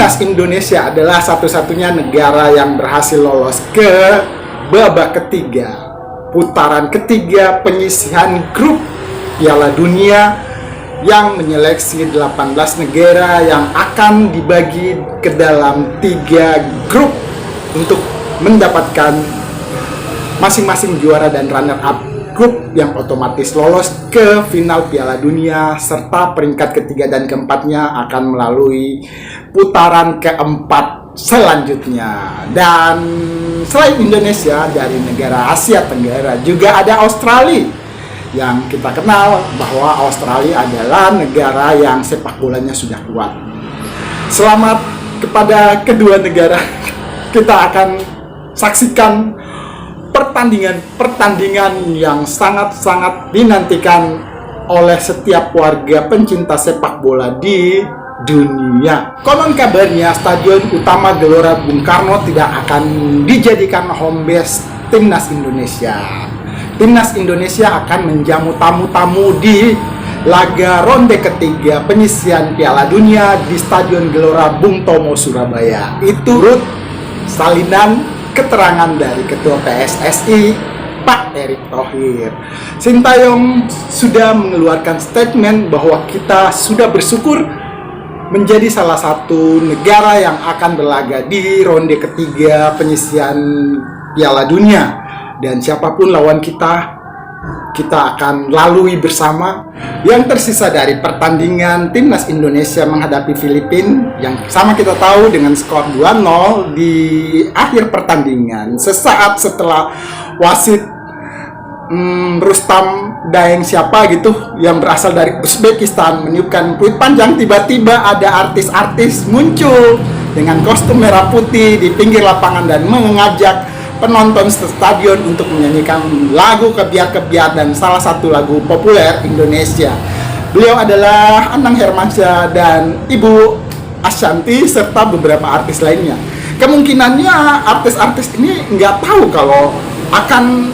Timnas Indonesia adalah satu-satunya negara yang berhasil lolos ke babak ketiga, putaran ketiga penyisihan grup Piala Dunia yang menyeleksi 18 negara yang akan dibagi ke dalam 3 grup untuk mendapatkan masing-masing juara dan runner-up grup yang otomatis lolos ke final Piala Dunia, serta peringkat ketiga dan keempatnya akan melalui putaran keempat selanjutnya. Dan selain Indonesia, dari negara Asia Tenggara juga ada Australia, yang kita kenal bahwa Australia adalah negara yang sepak bolanya sudah kuat. Selamat kepada kedua negara. Kita akan saksikan pertandingan yang sangat-sangat dinantikan oleh setiap warga pencinta sepak bola di dunia. Konon kabarnya Stadion Utama Gelora Bung Karno tidak akan dijadikan home base Timnas Indonesia. Timnas Indonesia akan menjamu tamu-tamu di laga ronde ketiga penyisihan Piala Dunia di Stadion Gelora Bung Tomo, Surabaya. Itu menurut salinan keterangan dari Ketua PSSI Pak Erick Thohir. Sintayong sudah mengeluarkan statement bahwa kita sudah bersyukur menjadi salah satu negara yang akan berlaga di ronde ketiga penyisihan Piala Dunia, dan siapapun lawan kita akan lalui bersama. Yang tersisa dari pertandingan Timnas Indonesia menghadapi Filipina yang sama kita tahu dengan skor 2-0 di akhir pertandingan, sesaat setelah wasit Rustam Daeng siapa gitu yang berasal dari Uzbekistan meniupkan peluit panjang, tiba-tiba ada artis-artis muncul dengan kostum merah putih di pinggir lapangan dan mengajak penonton stadion untuk menyanyikan lagu kebiar-kebiar dan salah satu lagu populer Indonesia. Beliau adalah Anang Hermansyah dan Ibu Ashanti serta beberapa artis lainnya. Kemungkinannya artis-artis ini nggak tahu kalau akan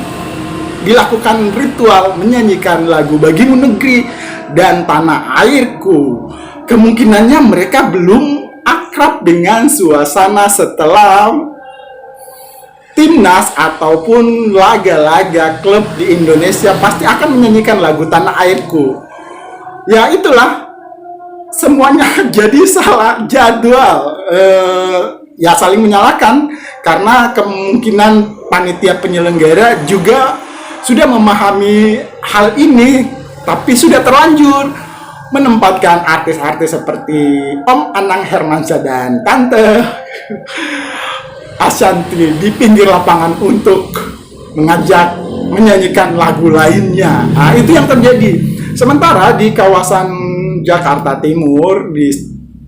dilakukan ritual menyanyikan lagu Bagimu Negeri dan Tanah Airku. Kemungkinannya mereka belum akrab dengan suasana setelah Timnas ataupun laga-laga klub di Indonesia pasti akan menyanyikan lagu Tanah Airku. Ya itulah, semuanya jadi salah jadwal. Ya saling menyalahkan, karena kemungkinan panitia penyelenggara juga sudah memahami hal ini, tapi sudah terlanjur menempatkan artis-artis seperti Om Anang Hermansyah dan Tante Ashanti di pinggir lapangan untuk mengajak menyanyikan lagu lainnya. Nah, itu yang terjadi. Sementara di kawasan Jakarta Timur di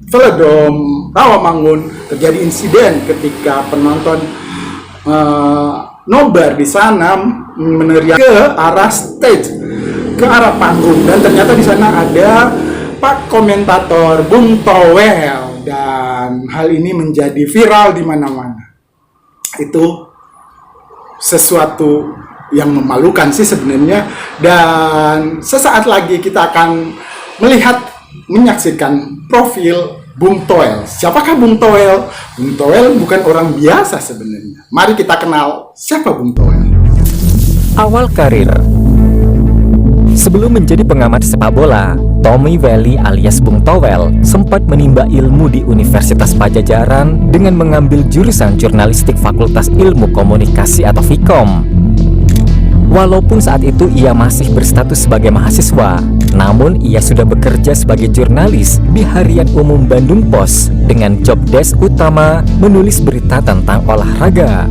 Velodrome Rawamangun terjadi insiden ketika penonton nobar di sana meneriak ke arah stage, ke arah panggung, dan ternyata di sana ada Pak komentator Bung Towel, dan hal ini menjadi viral di mana-mana. Itu sesuatu yang memalukan sih sebenarnya, dan sesaat lagi kita akan menyaksikan profil Bung Toel. Siapakah Bung Toel? Bung Toel bukan orang biasa sebenarnya. Mari kita kenal siapa Bung Toel. Awal karir. Sebelum menjadi pengamat sepak bola, Tommy Welly alias Bung Towel sempat menimba ilmu di Universitas Pajajaran dengan mengambil jurusan jurnalistik Fakultas Ilmu Komunikasi atau Vkom. Walaupun saat itu ia masih berstatus sebagai mahasiswa, namun ia sudah bekerja sebagai jurnalis di Harian Umum Bandung Pos dengan job desk utama menulis berita tentang olahraga.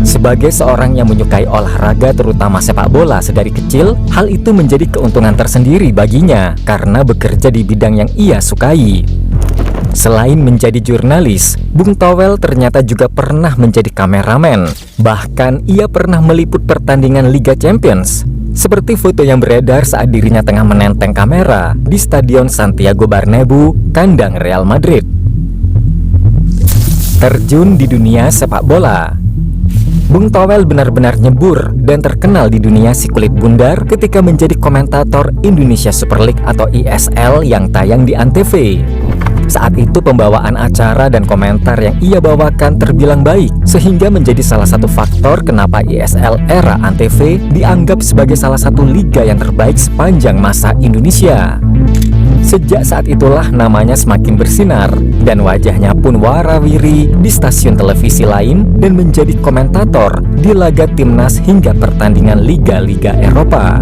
Sebagai seorang yang menyukai olahraga terutama sepak bola sedari kecil, hal itu menjadi keuntungan tersendiri baginya karena bekerja di bidang yang ia sukai. Selain menjadi jurnalis, Bung Towel ternyata juga pernah menjadi kameramen. Bahkan ia pernah meliput pertandingan Liga Champions, seperti foto yang beredar saat dirinya tengah menenteng kamera di Stadion Santiago Bernabeu, kandang Real Madrid. Terjun di dunia sepak bola, Bung Towel benar-benar nyebur dan terkenal di dunia si kulit bundar ketika menjadi komentator Indonesia Super League atau ISL yang tayang di Antv. Saat itu pembawaan acara dan komentar yang ia bawakan terbilang baik, sehingga menjadi salah satu faktor kenapa ISL era Antv dianggap sebagai salah satu liga yang terbaik sepanjang masa Indonesia. Sejak saat itulah namanya semakin bersinar dan wajahnya pun warawiri di stasiun televisi lain dan menjadi komentator di laga timnas hingga pertandingan liga-liga Eropa.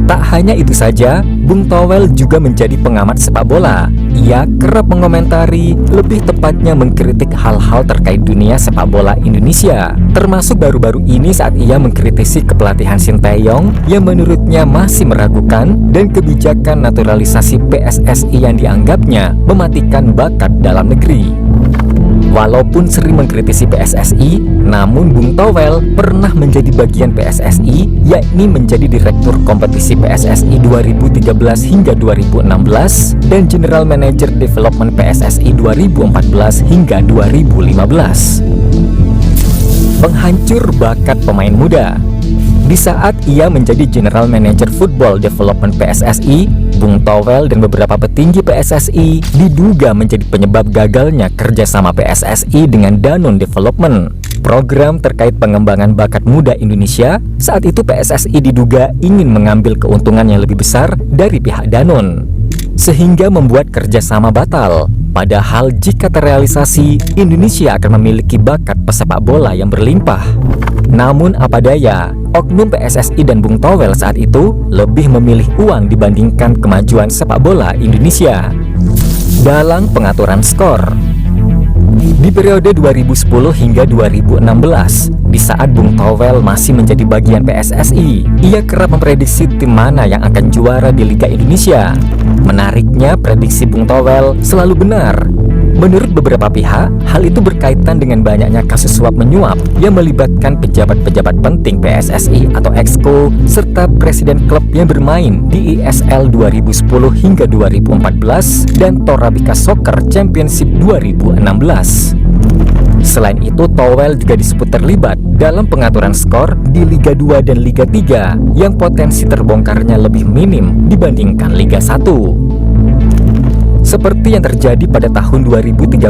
Tak hanya itu saja, Bung Towel juga menjadi pengamat sepak bola. Ia kerap mengomentari, lebih tepatnya mengkritik hal-hal terkait dunia sepak bola Indonesia. Termasuk baru-baru ini saat ia mengkritisi kepelatihan Sinteyong yang menurutnya masih meragukan dan kebijakan naturalisasi PSSI yang dianggapnya mematikan bakat dalam negeri. Walaupun sering mengkritisi PSSI, namun Bung Towel pernah menjadi bagian PSSI, yakni menjadi Direktur Kompetisi PSSI 2013 hingga 2016 dan General Manager Development PSSI 2014 hingga 2015. Penghancur bakat pemain muda. Di saat ia menjadi General Manager Football Development PSSI, Bung Towel dan beberapa petinggi PSSI diduga menjadi penyebab gagalnya kerjasama PSSI dengan Danone Development, program terkait pengembangan bakat muda Indonesia. Saat itu PSSI diduga ingin mengambil keuntungan yang lebih besar dari pihak Danone, sehingga membuat kerjasama batal. Padahal jika terrealisasi, Indonesia akan memiliki bakat pesepak bola yang berlimpah. Namun apa daya, oknum PSSI dan Bung Towel saat itu lebih memilih uang dibandingkan kemajuan sepak bola Indonesia. Dalam pengaturan skor, di periode 2010 hingga 2016, di saat Bung Towel masih menjadi bagian PSSI, ia kerap memprediksi tim mana yang akan juara di Liga Indonesia. Menariknya, prediksi Bung Towel selalu benar. Menurut beberapa pihak, hal itu berkaitan dengan banyaknya kasus suap menyuap yang melibatkan pejabat-pejabat penting PSSI atau Exco serta presiden klub yang bermain di ISL 2010 hingga 2014 dan Torabika Soccer Championship 2016. Selain itu, Towel juga disebut terlibat dalam pengaturan skor di Liga 2 dan Liga 3 yang potensi terbongkarnya lebih minim dibandingkan Liga 1. Seperti yang terjadi pada tahun 2013,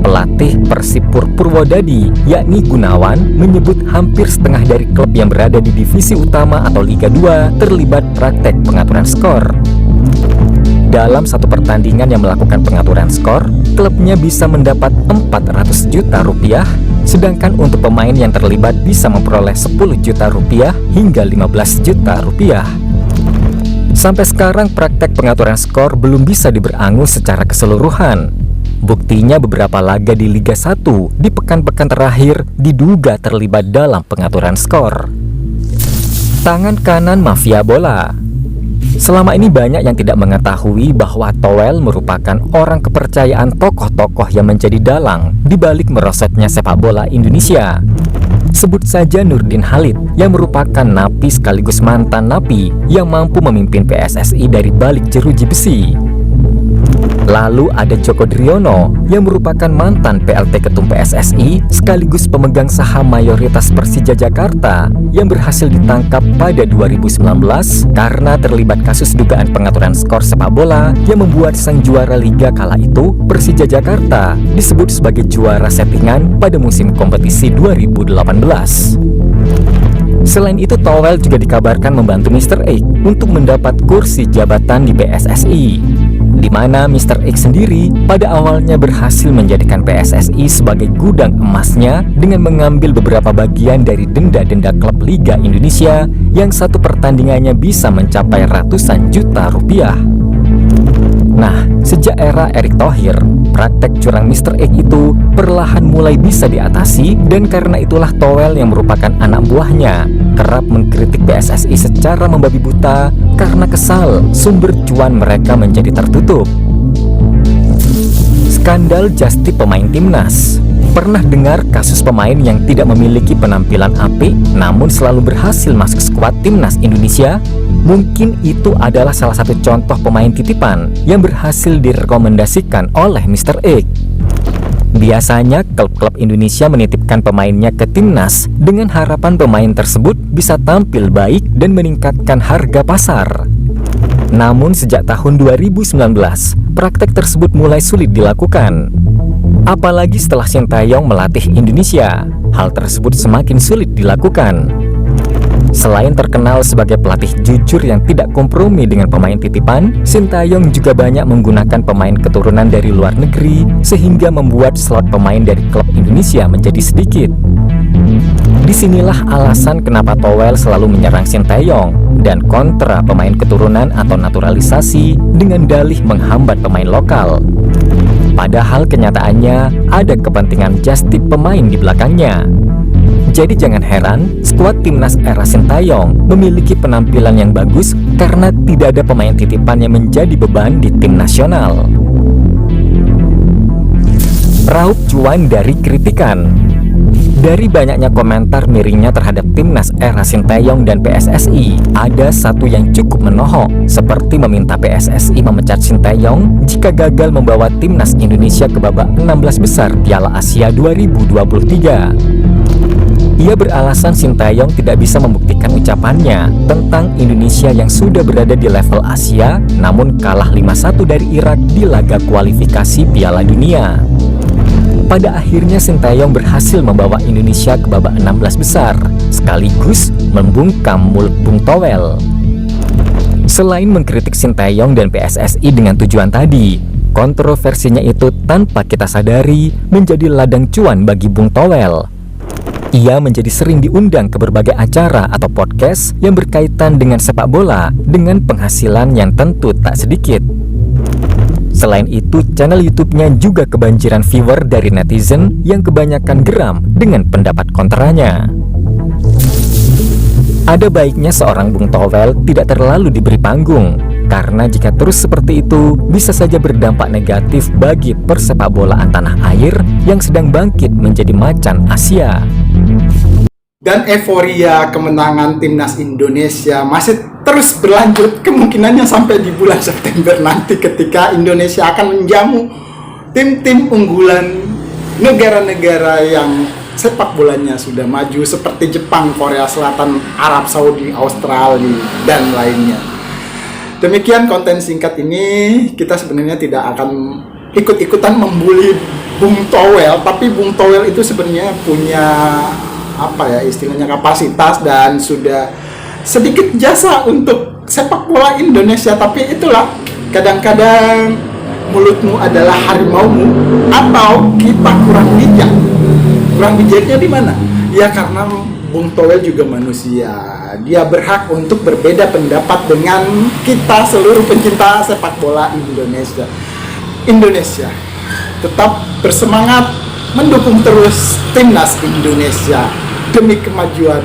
pelatih Persipur Purwodadi, yakni Gunawan, menyebut hampir setengah dari klub yang berada di divisi utama atau Liga 2 terlibat praktek pengaturan skor. Dalam satu pertandingan yang melakukan pengaturan skor, klubnya bisa mendapat 400 juta rupiah, sedangkan untuk pemain yang terlibat bisa memperoleh 10 juta rupiah hingga 15 juta rupiah. Sampai sekarang praktek pengaturan skor belum bisa diberangus secara keseluruhan. Buktinya beberapa laga di Liga 1 di pekan-pekan terakhir diduga terlibat dalam pengaturan skor. Tangan kanan mafia bola. Selama ini banyak yang tidak mengetahui bahwa Towel merupakan orang kepercayaan tokoh-tokoh yang menjadi dalang di balik merosotnya sepak bola Indonesia. Sebut saja Nurdin Halid yang merupakan napi sekaligus mantan napi yang mampu memimpin PSSI dari balik jeruji besi. Lalu ada Joko Driono yang merupakan mantan PLT Ketum PSSI sekaligus pemegang saham mayoritas Persija Jakarta yang berhasil ditangkap pada 2019 karena terlibat kasus dugaan pengaturan skor sepak bola yang membuat sang juara liga kala itu, Persija Jakarta, disebut sebagai juara settingan pada musim kompetisi 2018. Selain itu, Towel juga dikabarkan membantu Mr. X untuk mendapat kursi jabatan di PSSI, di mana Mr. X sendiri pada awalnya berhasil menjadikan PSSI sebagai gudang emasnya dengan mengambil beberapa bagian dari denda-denda klub Liga Indonesia yang satu pertandingannya bisa mencapai ratusan juta rupiah. Nah, sejak era Erick Thohir, praktek curang Mr. X itu perlahan mulai bisa diatasi, dan karena itulah Towel yang merupakan anak buahnya kerap mengkritik PSSI secara membabi buta karena kesal sumber cuan mereka menjadi tertutup. Skandal Justi pemain timnas. Pernah dengar kasus pemain yang tidak memiliki penampilan apik namun selalu berhasil masuk skuad timnas Indonesia? Mungkin itu adalah salah satu contoh pemain titipan yang berhasil direkomendasikan oleh Mr. X. Biasanya klub-klub Indonesia menitipkan pemainnya ke timnas dengan harapan pemain tersebut bisa tampil baik dan meningkatkan harga pasar. Namun sejak tahun 2019, praktek tersebut mulai sulit dilakukan. Apalagi setelah Sintayong melatih Indonesia, hal tersebut semakin sulit dilakukan. Selain terkenal sebagai pelatih jujur yang tidak kompromi dengan pemain titipan, Sintayong juga banyak menggunakan pemain keturunan dari luar negeri sehingga membuat slot pemain dari klub Indonesia menjadi sedikit. Disinilah alasan kenapa Towel selalu menyerang Sintayong dan kontra pemain keturunan atau naturalisasi dengan dalih menghambat pemain lokal. Padahal kenyataannya ada kepentingan just tip pemain di belakangnya. Jadi jangan heran, skuad timnas era Sintayong memiliki penampilan yang bagus karena tidak ada pemain titipan yang menjadi beban di tim nasional. Raup cuan dari kritikan. Dari banyaknya komentar miringnya terhadap timnas era Sintayong dan PSSI, ada satu yang cukup menohok, seperti meminta PSSI memecat Sintayong jika gagal membawa timnas Indonesia ke babak 16 besar Piala Asia 2023. Ia beralasan Sintayong tidak bisa membuktikan ucapannya tentang Indonesia yang sudah berada di level Asia namun kalah 5-1 dari Irak di laga kualifikasi Piala Dunia. Pada akhirnya Sintayong berhasil membawa Indonesia ke babak 16 besar, sekaligus membungkam mulut Bung Towel. Selain mengkritik Sintayong dan PSSI dengan tujuan tadi, kontroversinya itu tanpa kita sadari menjadi ladang cuan bagi Bung Towel. Ia menjadi sering diundang ke berbagai acara atau podcast yang berkaitan dengan sepak bola dengan penghasilan yang tentu tak sedikit. Selain itu, channel YouTube-nya juga kebanjiran viewer dari netizen yang kebanyakan geram dengan pendapat kontranya. Ada baiknya seorang Bung Towel tidak terlalu diberi panggung, karena jika terus seperti itu bisa saja berdampak negatif bagi persepakbolaan tanah air yang sedang bangkit menjadi macan Asia. Dan euforia kemenangan timnas Indonesia masih terus berlanjut, kemungkinannya sampai di bulan September nanti ketika Indonesia akan menjamu tim-tim unggulan negara-negara yang sepak bolanya sudah maju seperti Jepang, Korea Selatan, Arab Saudi, Australia, dan lainnya. Demikian konten singkat ini, kita sebenarnya tidak akan ikut-ikutan membuli Bung Towel, tapi Bung Towel itu sebenarnya punya istilahnya kapasitas dan sudah sedikit jasa untuk sepak bola Indonesia. Tapi itulah, kadang-kadang mulutmu adalah harimaumu atau kita kurang bijak. Kurang bijaknya di mana? Ya karena Bung Towel juga manusia. Dia berhak untuk berbeda pendapat dengan kita seluruh pencinta sepak bola Indonesia. Indonesia tetap bersemangat mendukung terus timnas Indonesia demi kemajuan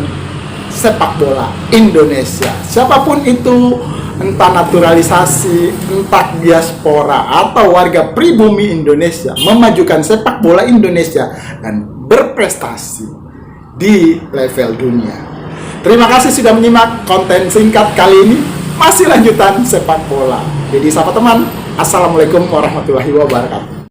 sepak bola Indonesia. Siapapun itu, entah naturalisasi, entah diaspora atau warga pribumi Indonesia, memajukan sepak bola Indonesia dan berprestasi di level dunia. Terima kasih sudah menyimak konten singkat kali ini. Masih lanjutan sepak bola. Jadi sahabat teman, assalamualaikum warahmatullahi wabarakatuh.